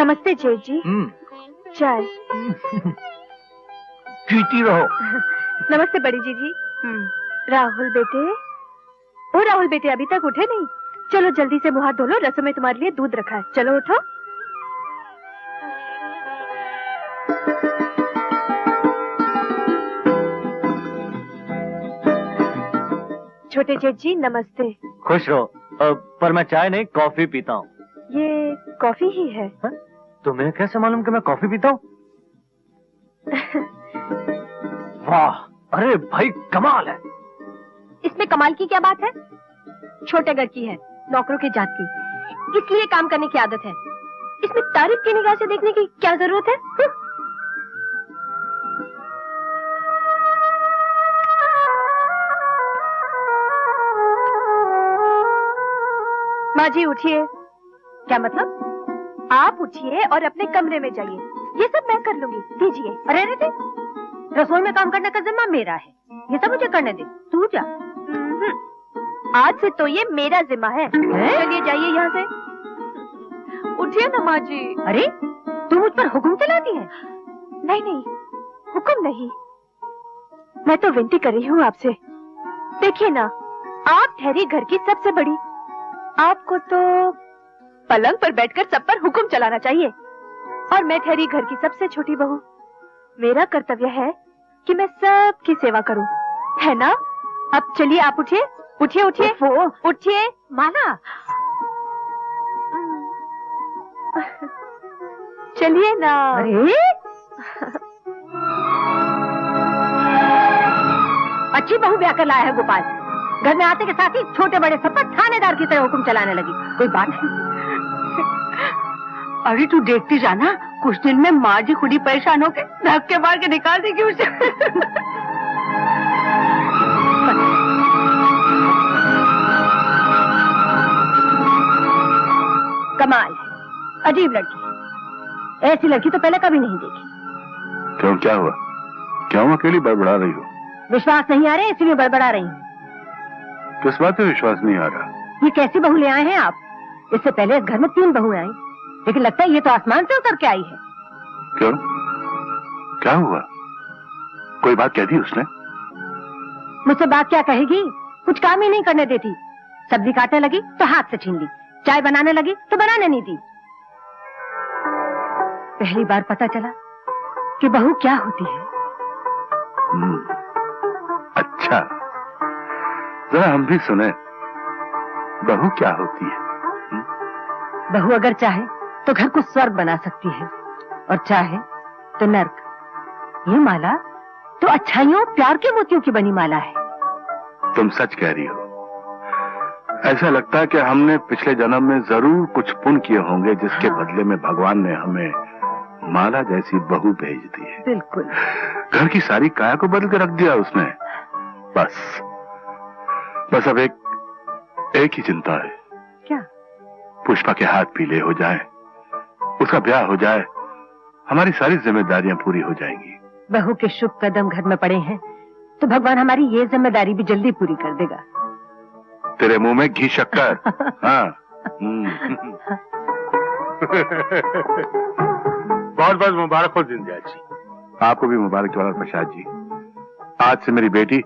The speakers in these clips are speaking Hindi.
नमस्ते जेठ जी। चाय। पीती रहो। नमस्ते बड़ी जीजी। राहुल बेटे, ओ राहुल बेटे अभी तक उठे नहीं? चलो जल्दी से मुंह हाथ धो लो, रसों में तुम्हारे लिए दूध रखा है। चलो उठो। छोटे जेठ जी नमस्ते। खुश रहो। पर मैं चाय नहीं कॉफी पीता हूँ। ये कॉफी ही है। तुम्हें कैसे मालूम कि मैं कॉफी पीता हूँ? वाह, अरे भाई कमाल है। इसमें कमाल की क्या बात है? छोटे घर की है, नौकरों की जात की, इसलिए काम करने की आदत है। इसमें तारीफ की निगाह से देखने की क्या जरूरत है? माँ जी उठिए। क्या मतलब? आप उठिए और अपने कमरे में जाइए, ये सब मैं कर लूंगी। दीजिए। अरे रसोई में काम करने का जिम्मा मेरा है, ये सब मुझे करने दे। तू जा। आज से तो ये मेरा जिम्मा है। चलिए जाइए यहाँ से। उठिए ना माँ जी। अरे तू मुझ पर हुक्म चलाती है? नहीं नहीं, हुक्म नहीं, मैं तो विनती कर रही हूँ आपसे। देखिए ना, आप ठहरी घर की सबसे बड़ी, आपको तो पलंग पर बैठकर सब पर हुक्म चलाना चाहिए, और मैं ठहरी घर की सबसे छोटी बहू। मेरा कर्तव्य है कि मैं सबकी सेवा करूं, है ना? अब चलिए आप उठिए, उठिए उठिए उठिए। माला चलिए ना। अरे अच्छी बहू ब्याह कर लाया है गोपाल। घर में आते के साथ ही छोटे बड़े सब पर थानेदार की तरह हुक्म चलाने लगी। कोई बात है? अरे तू देखती जाना, कुछ दिन में माँ जी खुद ही परेशान होके धक्के मार के निकाल देगी उसे। कमाल है, अजीब लड़की है। ऐसी लड़की तो पहले कभी नहीं देखी। क्यों, क्या हुआ? क्यों अकेली बड़बड़ा रही हो? विश्वास नहीं आ रहा इसलिए बड़बड़ा रही हूँ। किस बात पे विश्वास नहीं आ रहा? ये कैसी बहू ले आए हैं आप? इससे पहले इस घर में 3 बहुएं आई, लेकिन लगता है ये तो आसमान से उतर के आई है। क्यों, क्या हुआ? कोई बात कह दी उसने? मुझसे बात क्या कहेगी? कुछ काम ही नहीं करने देती। सब्जी काटने लगी तो हाथ से छीन ली, चाय बनाने लगी तो बनाने नहीं दी। पहली बार पता चला कि बहू क्या होती है। अच्छा, जरा हम भी सुने, बहू क्या होती है? बहू अगर चाहे तो घर को स्वर्ग बना सकती है, और चाहे तो नर्क। ये माला तो अच्छाइयों प्यार के मोतियों की बनी माला है। तुम सच कह रही हो। ऐसा लगता है कि हमने पिछले जन्म में जरूर कुछ पुण्य किए होंगे, जिसके बदले में भगवान ने हमें माला जैसी बहू भेज दी है। बिल्कुल। घर की सारी काया को बदल के रख दिया उसने। बस अब एक ही चिंता है। क्या? पुष्पा के हाथ पीले हो जाए, उसका ब्याह हो जाए, हमारी सारी जिम्मेदारियां पूरी हो जाएंगी। बहू के शुभ कदम घर में पड़े हैं तो भगवान हमारी ये जिम्मेदारी भी जल्दी पूरी कर देगा। तेरे मुंह में घी शक्कर। हाँ। बहुत बहुत मुबारक हो जिंदगी जी। आपको भी मुबारक जवाहर प्रसाद जी। आज से मेरी बेटी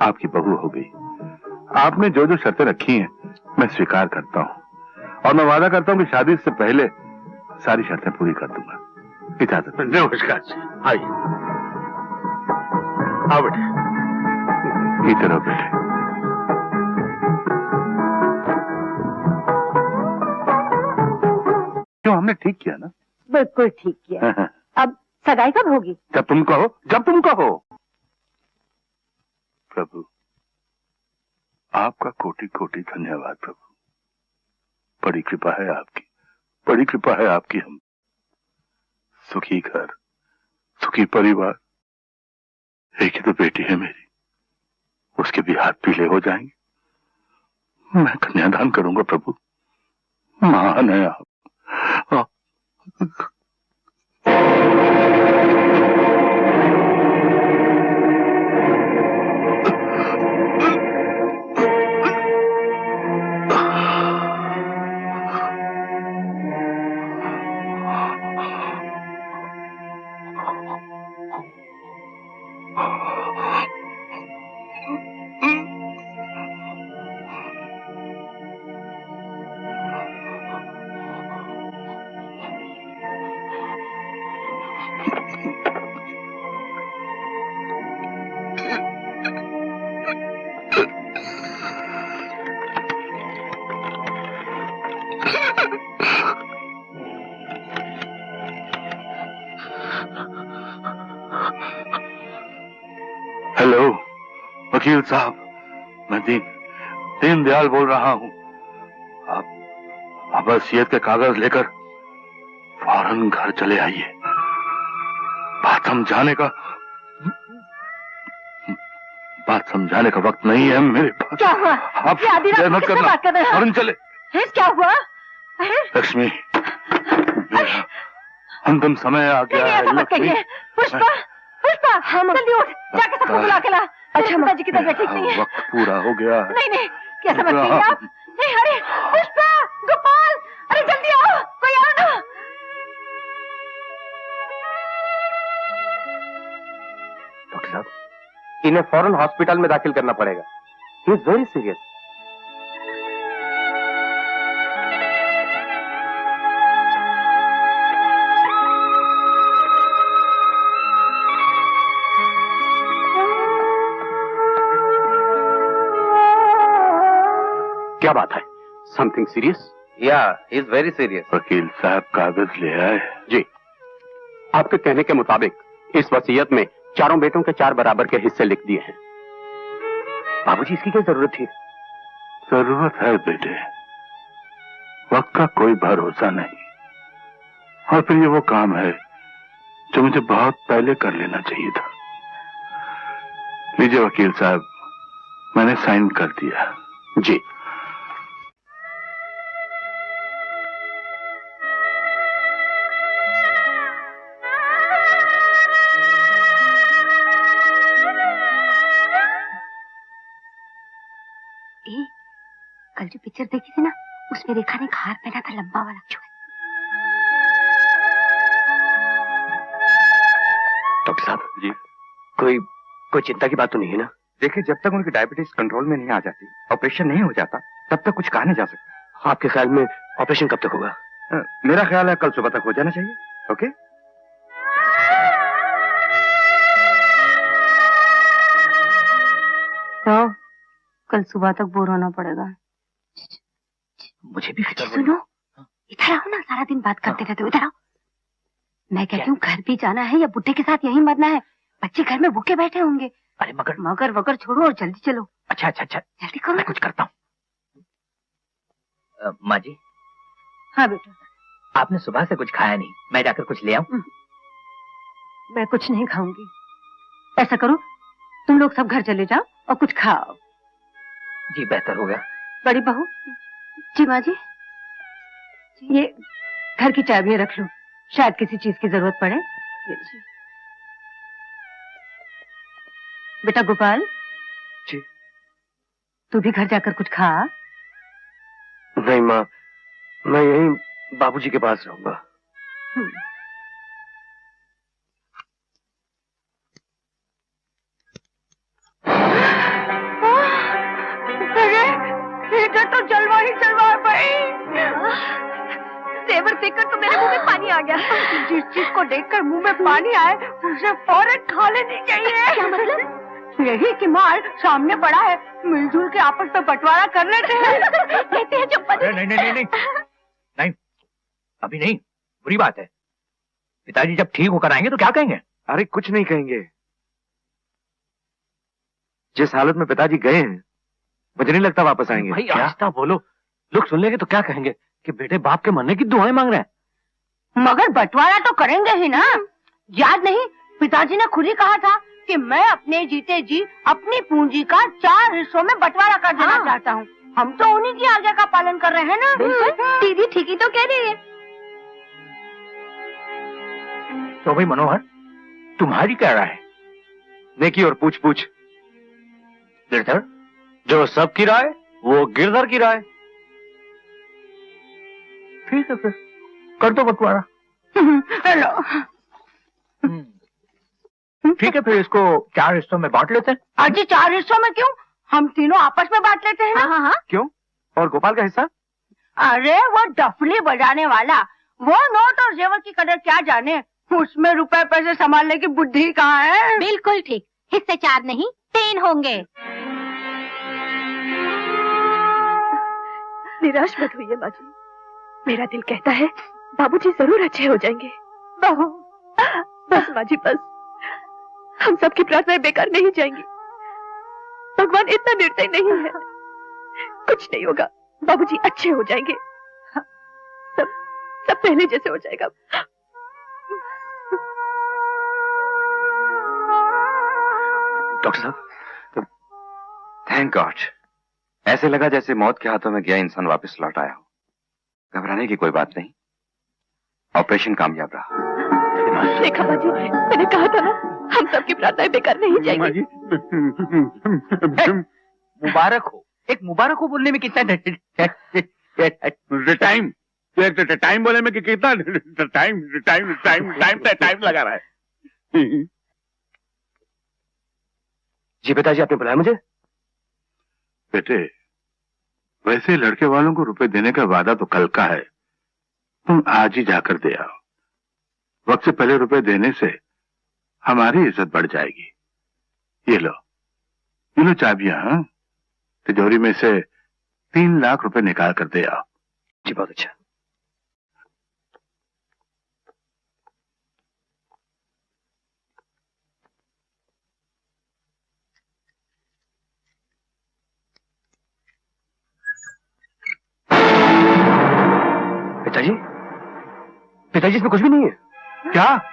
आपकी बहू हो गई। आपने जो जो शर्तें रखी हैं मैं स्वीकार करता हूँ, और मैं वादा करता हूँ कि शादी से पहले सारी शर्तें पूरी कर दूंगा। इजाजत। नमस्कार जी, आइए। आओ बेटे। इधर आओ बेटे। क्यों, हमने ठीक किया ना? बिल्कुल ठीक किया। अब सगाई कब होगी? जब तुम कहो, जब तुम कहो। प्रभु, आपका कोटि कोटि धन्यवाद प्रभु। बड़ी कृपा है आपकी, बड़ी कृपा है आपकी। हम सुखी घर, सुखी परिवार। एक ही तो बेटी है मेरी, उसके भी हाथ पीले हो जाएंगे। मैं कन्यादान करूंगा प्रभु। महान है आप। वकील साहब, मैं दीनदयाल बोल रहा हूं। आप वसीयत के कागज लेकर फौरन घर चले आइए। बात समझाने का वक्त नहीं है मेरे पास। क्या हुआ? आप मत करना, फौरन चले। क्या हुआ? लक्ष्मी, अंतिम समय आ गया है। लक्ष्मी, पुष्पा, जल्दी उठ, जाके सबको बुला के ला। अच्छा, पिताजी की तबीयत ठीक नहीं है। वक्त पूरा हो गया। नहीं, क्या समझ रही हैं आप? नहीं, अरे पुष्पा, गोपाल, अरे जल्दी आओ, कोई आओ ना। डॉक्टर साहब, इन्हें फौरन हॉस्पिटल में दाखिल करना पड़ेगा। He is very serious. क्या बात है? Something serious? या इज वेरी सीरियस। वकील साहब कागज ले आए? जी, आपके कहने के मुताबिक इस वसीयत में चारों बेटों के 4 बराबर के हिस्से लिख दिए हैं। बाबूजी, इसकी क्या जरूरत थी? जरूरत है बेटे, वक्त का कोई भरोसा नहीं। और फिर ये वो काम है जो मुझे बहुत पहले कर लेना चाहिए था। लीजिए वकील साहब, मैंने साइन कर दिया। जी। कल जो पिक्चर देखी थी ना, उसमें रेखा ने हार पहना था लंबा वाला। डॉक्टर साहब जी, कोई चिंता की बात तो नहीं है ना? देखिए, जब तक उनकी डायबिटीज कंट्रोल में नहीं आ जाती, ऑपरेशन नहीं हो जाता, तब तक कुछ कहा नहीं जा सकता। आपके ख्याल में ऑपरेशन कब तक होगा? मेरा ख्याल है कल सुबह तक हो जाना चाहिए। ओके? तो कल सुबह तक बोर होना पड़ेगा। मुझे भी फिक्र। सुनो, इधर आओ ना, सारा दिन बात करते रहते हो। इधर आओ, मैं कहती हूँ घर भी जाना है या बुड्ढे के साथ यहीं मरना है? बच्चे घर में भूखे बैठे होंगे। अरे मगर वगर छोड़ो और जल्दी चलो। अच्छा, जल्दी करो। मैं कुछ करता हूँ। माँ जी। हाँ बेटा। आपने सुबह से कुछ खाया नहीं, मैं जाकर कुछ ले आऊं? मैं कुछ नहीं खाऊंगी। ऐसा करो, तुम लोग सब घर चले जाओ और कुछ खाओ। जी, बेहतर होगा। बड़ी बहू। जी माँ जी। ये घर की चाबियां रख लो, शायद किसी चीज की जरूरत पड़े। बेटा गोपाल जी, तू भी घर जाकर कुछ खा। नहीं माँ, मैं यहीं बाबूजी के पास रहूंगा। इधर तो जलवा ही जलवा है भाई। तेवर देखकर तो मेरे मुंह में पानी आ गया। जिस चीज को देखकर मुंह में पानी आए उसे फौरन खा लेनी चाहिए। क्या मतलब? यही कि माल सामने पड़ा है, मिलजुल के आपस में बंटवारा कर लेते हैं। कहते हैं जब नहीं, अभी नहीं, बुरी बात है। पिताजी जब ठीक होकर आएंगे तो क्या कहेंगे? अरे कुछ नहीं कहेंगे। जिस हालत में पिताजी गए हैं, मुझे नहीं लगता वापस आएंगे। भाई आस्था बोलो, लोग सुन लेंगे तो क्या कहेंगे कि बेटे बाप के मरने की दुआएं मांग रहे हैं। मगर बंटवारा तो करेंगे ही ना। याद नहीं, पिताजी ने खुद ही कहा था कि मैं अपने जीते जी अपनी पूंजी का 4 हिस्सों में बंटवारा कर देना चाहता हूँ। हम तो उन्हीं की आज्ञा का पालन कर रहे हैं ना। दीदी ठीक ही तो कह रही है। तो भाई मनोहर, तुम्हारी क्या राय है? नेकी और पूछ पूछ। गिरधर, जो सबकी राय वो गिरधर की राय। ठीक है, फिर कर दो बंटवारा। ठीक है, फिर इसको 4 हिस्सों में बांट लेते हैं। अजी 4 हिस्सों में क्यों? हम तीनों आपस में बांट लेते हैं। हाँ। क्यों? और गोपाल का हिस्सा? अरे वो डफली बजाने वाला, वो नोट और जेवर की कदर क्या जाने। उसमें रुपए पैसे संभालने की बुद्धि कहाँ है? बिल्कुल ठीक, हिस्से 4 नहीं 3 होंगे। निराश मत हुई माँ जी, मेरा दिल कहता है बाबूजी जरूर अच्छे हो जाएंगे। बहू बस माँ जी बस, हम सबकी प्रार्थनाएं बेकार नहीं जाएंगी। भगवान इतना निर्दयी नहीं है। कुछ नहीं होगा, बाबूजी अच्छे हो जाएंगे। सब सब पहले जैसे हो जाएगा। डॉक्टर साहब, थैंक गॉड। ऐसे लगा जैसे मौत के हाथों में गया इंसान वापस लौट आया हो। घबराने की कोई बात नहीं, ऑपरेशन कामयाब रहा। देखा बाजी, मैंने कहा था ना, हम सबकी प्रार्थनाएं बेकार नहीं जाएंगी। मुबारक हो। एक मुबारक हो बोलने में कितना टाइम टाइम बोले में कि कितना टाइम लगा रहा है। जी पिताजी, आपने बुलाया मुझे? बेटे, वैसे लड़के वालों को रुपए देने का वादा तो कल का है, तुम आज ही जाकर दे आओ। वक्त से पहले रुपए देने से हमारी इज्जत बढ़ जाएगी। ये लो चाबियां। हाँ, तिजोरी में से 3 लाख रुपए निकाल कर दे आओ। जी बहुत अच्छा। पिताजी, पिताजी इसमें कुछ भी नहीं है। क्या?